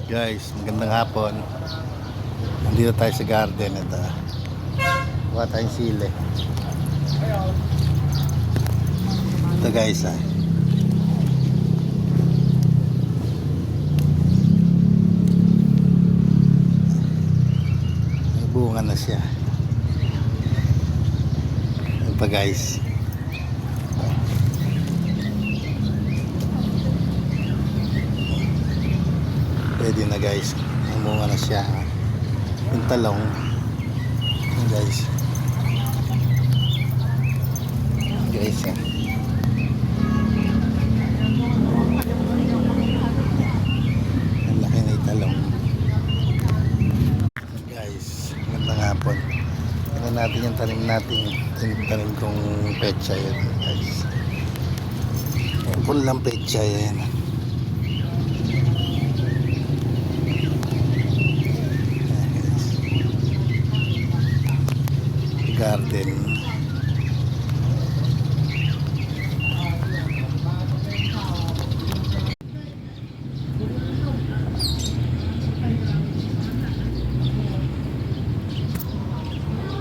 Guys, magandang hapon. Nandito tayo sa garden. Ito. Kuha tayong sili. Ito guys may bunga na siya. Ito pa guys. Pwede na guys. May bunga na siya. Yung talong. Yung guys. Guys ang laki na italong. Guys, magandang hapon. Tignan natin yung tanim natin. Yung tanim kong petsa yun guys. Yung pulang petsa yan. Garden.